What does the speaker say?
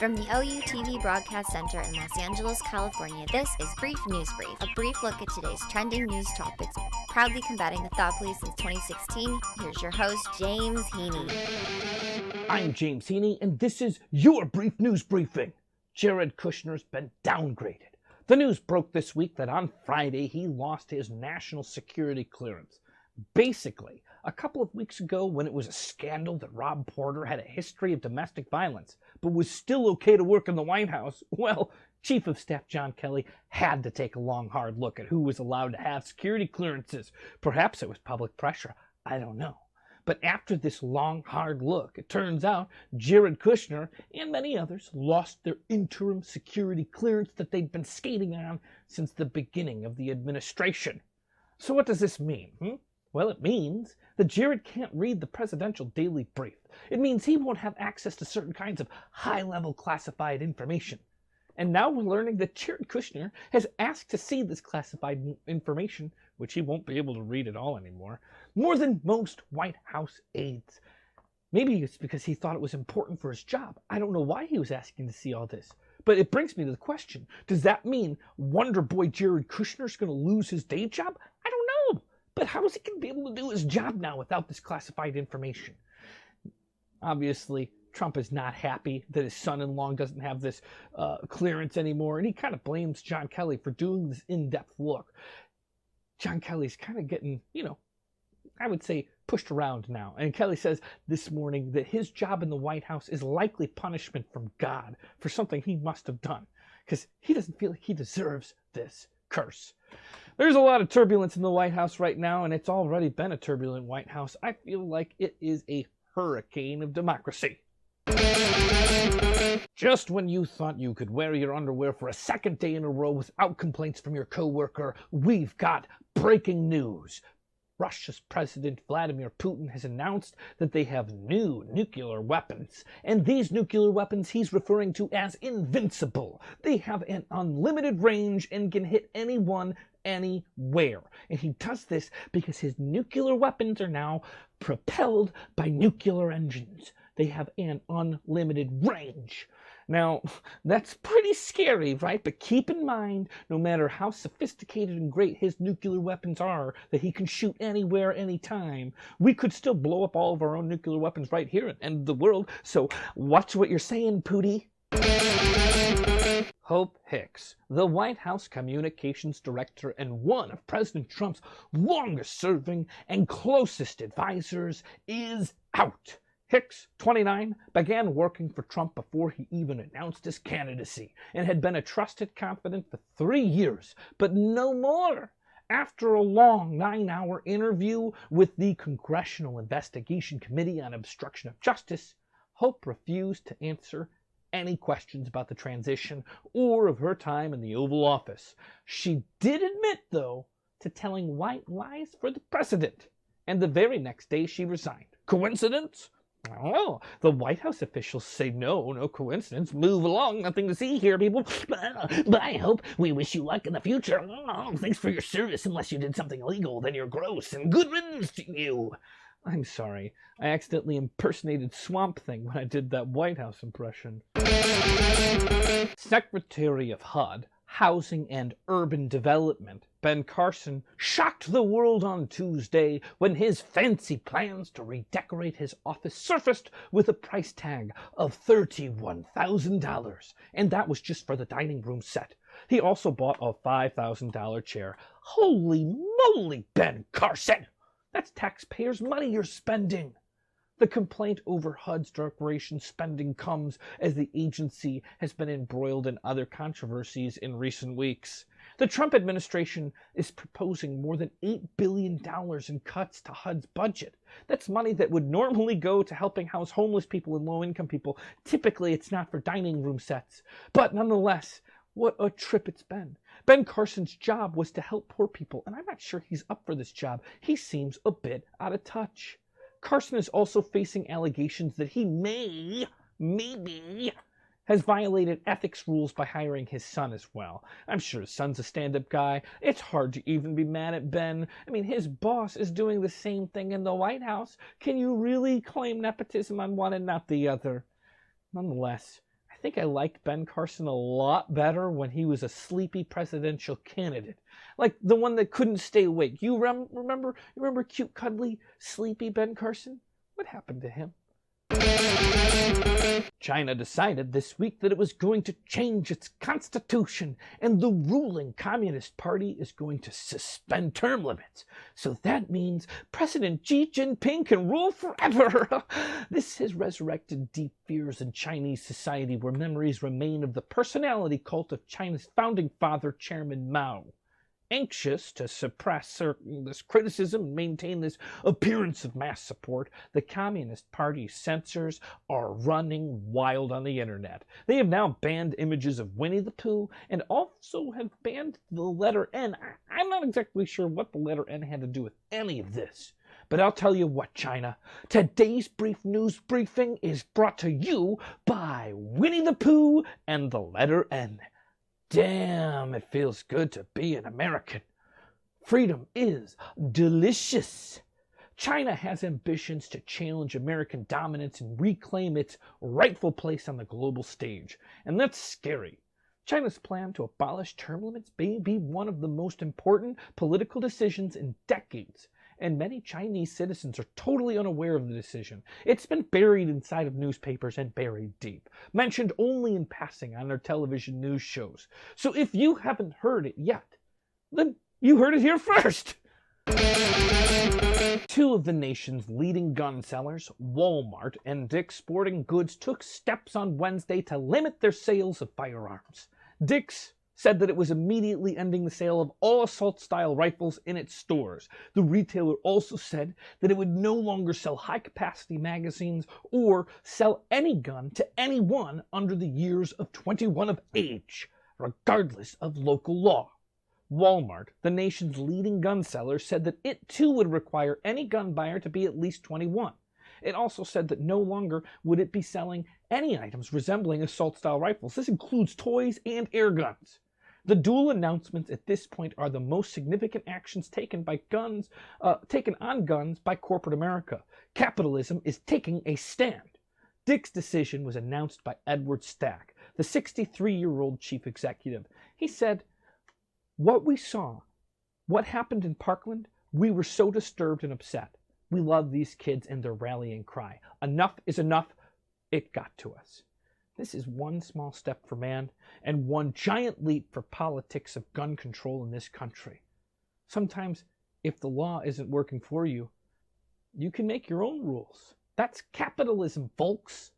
From the OUTV Broadcast Center in Los Angeles, California, this is Brief News Brief, a brief look at today's trending news topics, proudly combating the thought police since 2016. Here's your host, James Heaney. I'm James Heaney, and this is your Brief News Briefing. Jared Kushner's been downgraded. The news broke this week that on Friday he lost his national security clearance. Basically, a couple of weeks ago when it was a scandal that Rob Porter had a history of domestic violence, but was still okay to work in the White House, well, Chief of Staff John Kelly had to take a long, hard look at who was allowed to have security clearances. Perhaps it was public pressure. I don't know. But after this long, hard look, it turns out Jared Kushner and many others lost their interim security clearance that they'd been skating on since the beginning of the administration. So what does this mean? Well, it means that Jared can't read the presidential daily brief. It means he won't have access to certain kinds of high-level classified information. And now we're learning that Jared Kushner has asked to see this classified information, which he won't be able to read at all anymore, more than most White House aides. Maybe it's because he thought it was important for his job. I don't know why he was asking to see all this. But it brings me to the question, does that mean Wonder Boy Jared Kushner's going to lose his day job? I don't know. But how is he going to be able to do his job now without this classified information? Obviously, Trump is not happy that his son-in-law doesn't have this clearance anymore, and he kind of blames John Kelly for doing this in-depth look. John Kelly's kind of getting, I would say, pushed around now. And Kelly says this morning that his job in the White House is likely punishment from God for something he must have done, because he doesn't feel like he deserves this curse. There's a lot of turbulence in the White House right now, and it's already been a turbulent White House. I feel like it is a hurricane of democracy. Just when you thought you could wear your underwear for a second day in a row without complaints from your coworker, we've got breaking news. Russia's President Vladimir Putin has announced that they have new nuclear weapons. And these nuclear weapons he's referring to as invincible. They have an unlimited range and can hit anyone, anywhere. And he does this because his nuclear weapons are now propelled by nuclear engines. They have an unlimited range. Now, that's pretty scary, right? But keep in mind, no matter how sophisticated and great his nuclear weapons are, that he can shoot anywhere, anytime, we could still blow up all of our own nuclear weapons right here and end the world. So watch what you're saying, Pootie. Hope Hicks, the White House communications director and one of President Trump's longest-serving and closest advisors, is out. Hicks, 29, began working for Trump before he even announced his candidacy and had been a trusted confidant for 3 years, but no more. After a long 9-hour interview with the Congressional Investigation Committee on Obstruction of Justice, Hope refused to answer any questions about the transition or of her time in the Oval Office. She did admit, though, to telling white lies for the president, and the very next day she resigned. Coincidence? Well, the White House officials say no coincidence. Move along, nothing to see here, people. But I hope we wish you luck in the future. Oh, thanks for your service. Unless you did something illegal, then you're gross. And good riddance to you. I'm sorry. I accidentally impersonated Swamp Thing when I did that White House impression. Secretary of HUD, Housing and Urban Development, Ben Carson, shocked the world on Tuesday when his fancy plans to redecorate his office surfaced with a price tag of $31,000. And that was just for the dining room set. He also bought a $5,000 chair. Holy moly, Ben Carson! That's taxpayers' money you're spending. The complaint over HUD's decoration spending comes as the agency has been embroiled in other controversies in recent weeks. The Trump administration is proposing more than $8 billion in cuts to HUD's budget. That's money that would normally go to helping house homeless people and low-income people. Typically, it's not for dining room sets. But nonetheless, what a trip it's been. Ben Carson's job was to help poor people, and I'm not sure he's up for this job. He seems a bit out of touch. Carson is also facing allegations that he maybe has violated ethics rules by hiring his son as well. I'm sure his son's a stand-up guy. It's hard to even be mad at Ben. I mean, his boss is doing the same thing in the White House. Can you really claim nepotism on one and not the other? Nonetheless, I think I liked Ben Carson a lot better when he was a sleepy presidential candidate. Like the one that couldn't stay awake. You remember cute, cuddly, sleepy Ben Carson? What happened to him? China decided this week that it was going to change its constitution, and the ruling Communist Party is going to suspend term limits. So that means President Xi Jinping can rule forever. This has resurrected deep fears in Chinese society, where memories remain of the personality cult of China's founding father, Chairman Mao. Anxious to suppress this criticism and maintain this appearance of mass support, the Communist Party's censors are running wild on the internet. They have now banned images of Winnie the Pooh and also have banned the letter N. I'm not exactly sure what the letter N had to do with any of this. But I'll tell you what, China, today's brief news briefing is brought to you by Winnie the Pooh and the letter N. Damn, it feels good to be an American. Freedom is delicious. China has ambitions to challenge American dominance and reclaim its rightful place on the global stage. And that's scary. China's plan to abolish term limits may be one of the most important political decisions in decades. And many Chinese citizens are totally unaware of the decision. It's been buried inside of newspapers and buried deep, mentioned only in passing on their television news shows. So if you haven't heard it yet, then you heard it here first. Two of the nation's leading gun sellers, Walmart and Dick's Sporting Goods, took steps on Wednesday to limit their sales of firearms. Dick's said that it was immediately ending the sale of all assault-style rifles in its stores. The retailer also said that it would no longer sell high-capacity magazines or sell any gun to anyone under the years of 21 of age, regardless of local law. Walmart, the nation's leading gun seller, said that it too would require any gun buyer to be at least 21. It also said that no longer would it be selling any items resembling assault-style rifles. This includes toys and air guns. The dual announcements at this point are the most significant actions taken on guns by corporate America. Capitalism is taking a stand. Dick's decision was announced by Edward Stack, the 63-year-old chief executive. He said, "What we saw, what happened in Parkland, we were so disturbed and upset. We love these kids and their rallying cry. Enough is enough. It got to us." This is one small step for man and one giant leap for politics of gun control in this country. Sometimes, if the law isn't working for you, you can make your own rules. That's capitalism, folks.